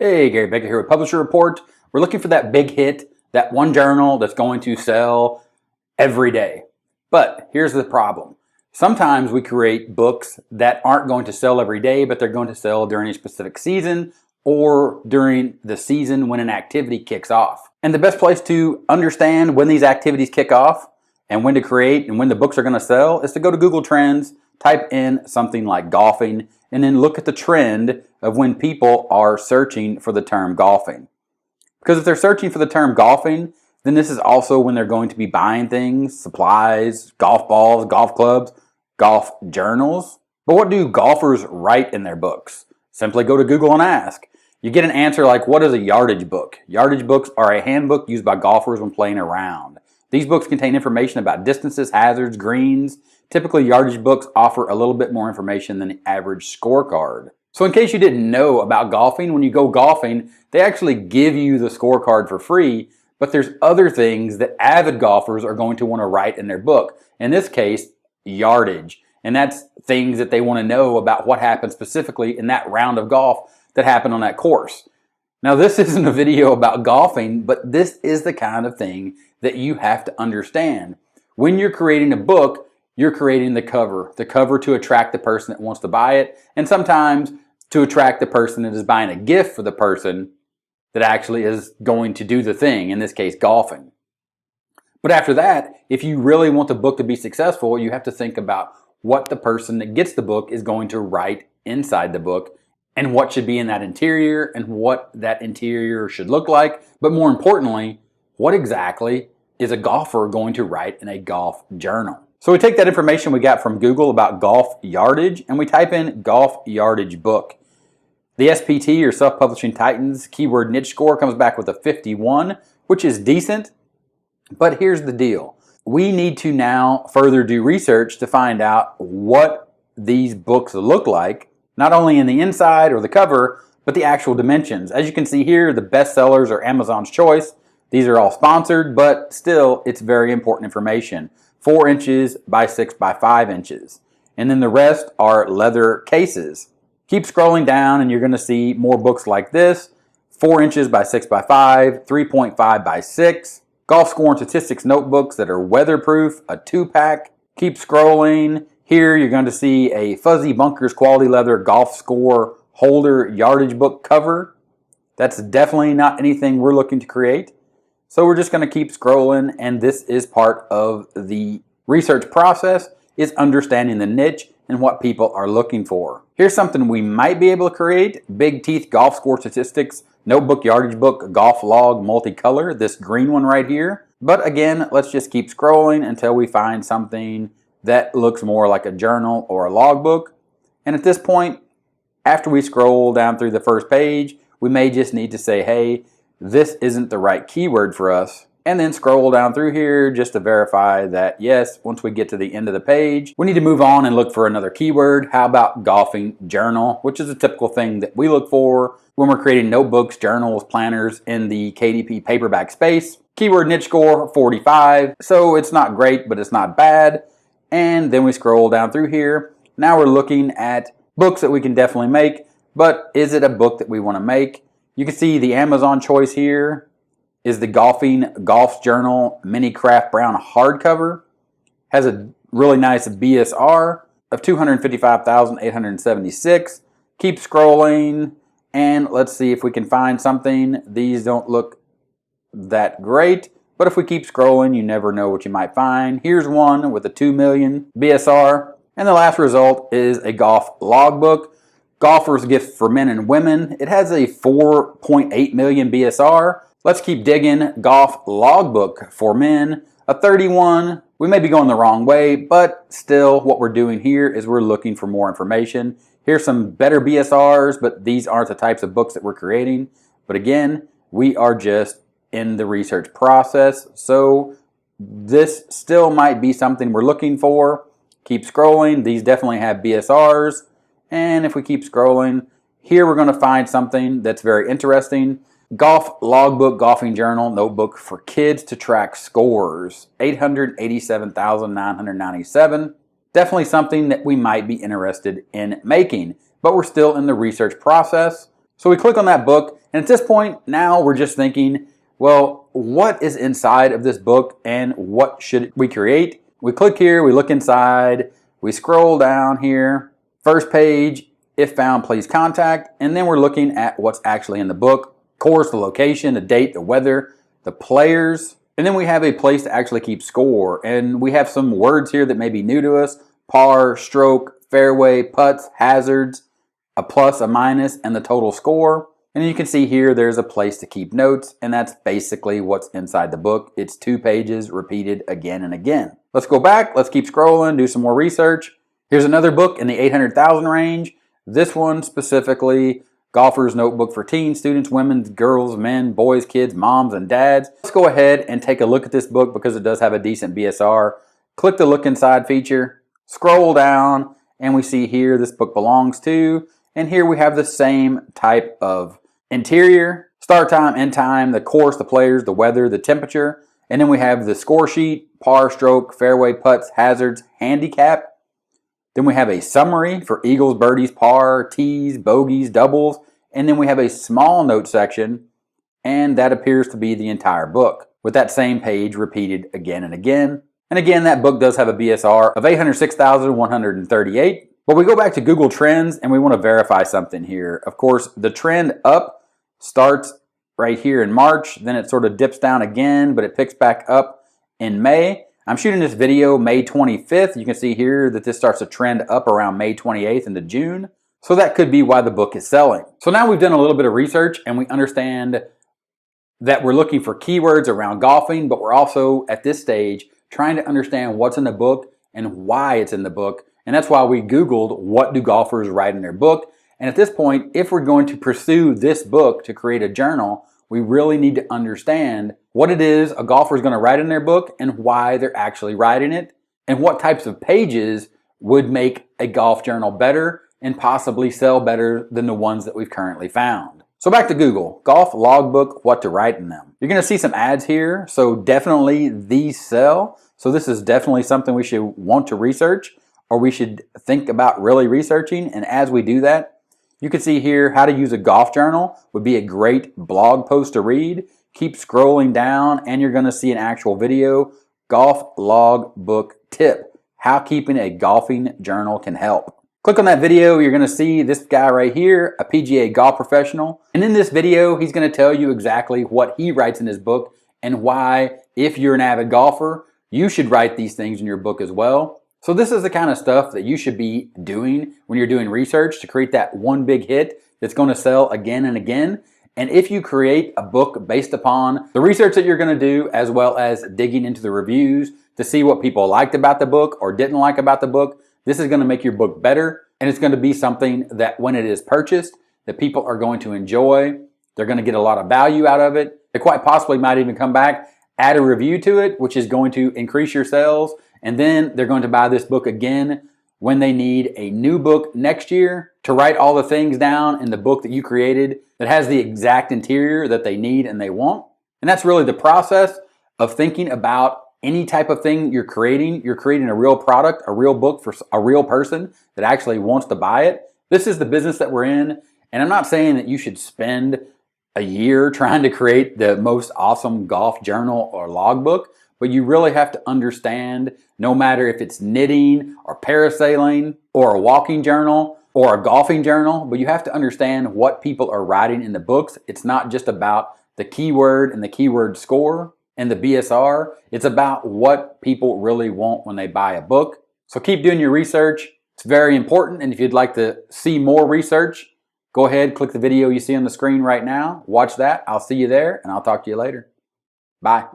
Hey, Gary Baker here with Publisher Report. We're looking for that big hit, that one journal that's going to sell every day. But here's the problem. Sometimes we create books that aren't going to sell every day, but they're going to sell during a specific season or during the season when an activity kicks off. And the best place to understand when these activities kick off and when to create and when the books are going to sell is to go to Google Trends, type in something like golfing, and then look at the trend of when people are searching for the term golfing. Because if they're searching for the term golfing, then this is also when they're going to be buying things, supplies, golf balls, golf clubs, golf journals. But what do golfers write in their books? Simply go to Google and ask. You get an answer like, what is a yardage book? Yardage books are a handbook used by golfers when playing around. These books contain information about distances, hazards, greens. Typically, yardage books offer a little bit more information than the average scorecard. So in case you didn't know about golfing, when you go golfing, they actually give you the scorecard for free, but there's other things that avid golfers are going to want to write in their book. In this case, yardage. And that's things that they want to know about what happened specifically in that round of golf that happened on that course. Now, this isn't a video about golfing, but this is the kind of thing that you have to understand. When you're creating a book, you're creating the cover to attract the person that wants to buy it, and sometimes to attract the person that is buying a gift for the person that actually is going to do the thing, in this case, golfing. But after that, if you really want the book to be successful, you have to think about what the person that gets the book is going to write inside the book and what should be in that interior and what that interior should look like. But more importantly, what exactly is a golfer going to write in a golf journal? So we take that information we got from Google about golf yardage and we type in golf yardage book. The SPT, or Self-Publishing Titans, keyword niche score comes back with a 51, which is decent. But here's the deal. We need to now further do research to find out what these books look like, not only in the inside or the cover, but the actual dimensions. As you can see here, the bestsellers are Amazon's choice. These are all sponsored, but still, it's very important information. 4 inches by 6 by 5 inches. And then the rest are leather cases. Keep scrolling down and you're going to see more books like this. 4 inches by 6 by 5, 3.5 by 6. Golf score and statistics notebooks that are weatherproof, a 2-pack. Keep scrolling. Here you're going to see a Fuzzy Bunkers quality leather golf score holder yardage book cover. That's definitely not anything we're looking to create. So we're just going to keep scrolling, and this is part of the research process, is understanding the niche and what people are looking for. Here's something we might be able to create. Big Teeth golf score statistics, notebook, yardage book, golf log, multicolor, this green one right here. But again, let's just keep scrolling until we find something that looks more like a journal or a logbook. And at this point, after we scroll down through the first page, we may just need to say, hey, this isn't the right keyword for us. And then scroll down through here just to verify that, yes, once we get to the end of the page, we need to move on and look for another keyword. How about golfing journal, which is a typical thing that we look for when we're creating notebooks, journals, planners in the KDP paperback space. Keyword niche score 45. So it's not great, but it's not bad. And then we scroll down through here. Now we're looking at books that we can definitely make, but is it a book that we want to make? You can see the Amazon choice here is the Golfing Golf Journal Mini Craft Brown hardcover. Has a really nice BSR of 255,876. Keep scrolling and let's see if we can find something. These don't look that great, but if we keep scrolling, you never know what you might find. Here's one with a 2 million BSR. And the last result is a golf logbook. Golfer's Gift for Men and Women. It has a 4.8 million BSR. Let's keep digging. Golf logbook for men, a 31. We may be going the wrong way, but still what we're doing here is we're looking for more information. Here's some better BSRs, but these aren't the types of books that we're creating. But again, we are just in the research process. So this still might be something we're looking for. Keep scrolling. These definitely have BSRs. And if we keep scrolling, here we're going to find something that's very interesting. Golf logbook, golfing journal, notebook for kids to track scores. 887,997. Definitely something that we might be interested in making, but we're still in the research process. So we click on that book And at this point, now we're just thinking, well, what is inside of this book and what should we create? We click here, we look inside, we scroll down here, first page, if found, please contact, and then we're looking at what's actually in the book. Of course, the location, the date, the weather, the players, and then we have a place to actually keep score. And we have some words here that may be new to us: par, stroke, fairway, putts, hazards, a plus, a minus, and the total score. And you can see here there's a place to keep notes, and that's basically what's inside the book. It's 2 pages repeated again and again. Let's go back, let's keep scrolling, do some more research. Here's another book in the 800,000 range. This one specifically, Golfer's Notebook for Teens, Students, Women, Girls, Men, Boys, Kids, Moms, and Dads. Let's go ahead and take a look at this book because it does have a decent BSR. Click the look inside feature, scroll down, and we see here this book belongs to, and here we have the same type of interior, start time, end time, the course, the players, the weather, the temperature, and then we have the score sheet, par, stroke, fairway, putts, hazards, handicap. Then we have a summary for eagles, birdies, par, tees, bogeys, doubles, and then we have a small note section, and that appears to be the entire book, with that same page repeated again and again. And again, that book does have a BSR of 806,138. But we go back to Google Trends and we want to verify something here. Of course, the trend up starts right here in March, then it sort of dips down again, but it picks back up in May. I'm shooting this video May 25th. You can see here that this starts to trend up around May 28th into June. So that could be why the book is selling. So now we've done a little bit of research and we understand that we're looking for keywords around golfing, but we're also at this stage trying to understand what's in the book and why it's in the book. And that's why we Googled, what do golfers write in their book? And at this point, if we're going to pursue this book to create a journal, we really need to understand what it is a golfer is going to write in their book and why they're actually writing it, and what types of pages would make a golf journal better and possibly sell better than the ones that we've currently found. So back to Google, golf logbook, what to write in them. You're going to see some ads here, so definitely these sell. So this is definitely something we should want to research, or we should think about really researching. And as we do that, you can see here how to use a golf journal would be a great blog post to read. Keep scrolling down and you're going to see an actual video, golf logbook tip, how keeping a golfing journal can help. Click on that video, you're going to see this guy right here, a PGA golf professional. And in this video, he's going to tell you exactly what he writes in his book and why, if you're an avid golfer, you should write these things in your book as well. So this is the kind of stuff that you should be doing when you're doing research to create that one big hit that's going to sell again and again. And if you create a book based upon the research that you're going to do, as well as digging into the reviews to see what people liked about the book or didn't like about the book, this is going to make your book better. And it's going to be something that when it is purchased, that people are going to enjoy. They're going to get a lot of value out of it. They quite possibly might even come back, add a review to it, which is going to increase your sales. And then they're going to buy this book again when they need a new book next year to write all the things down in the book that you created that has the exact interior that they need and they want. And that's really the process of thinking about any type of thing you're creating. You're creating a real product, a real book for a real person that actually wants to buy it. This is the business that we're in. And I'm not saying that you should spend a year trying to create the most awesome golf journal or logbook, but you really have to understand, no matter if it's knitting or parasailing or a walking journal or a golfing journal, but you have to understand what people are writing in the books. It's not just about the keyword and the keyword score and the BSR. It's about what people really want when they buy a book. So keep doing your research. It's very important. And if you'd like to see more research, go ahead, click the video you see on the screen right now. Watch that. I'll see you there and I'll talk to you later. Bye.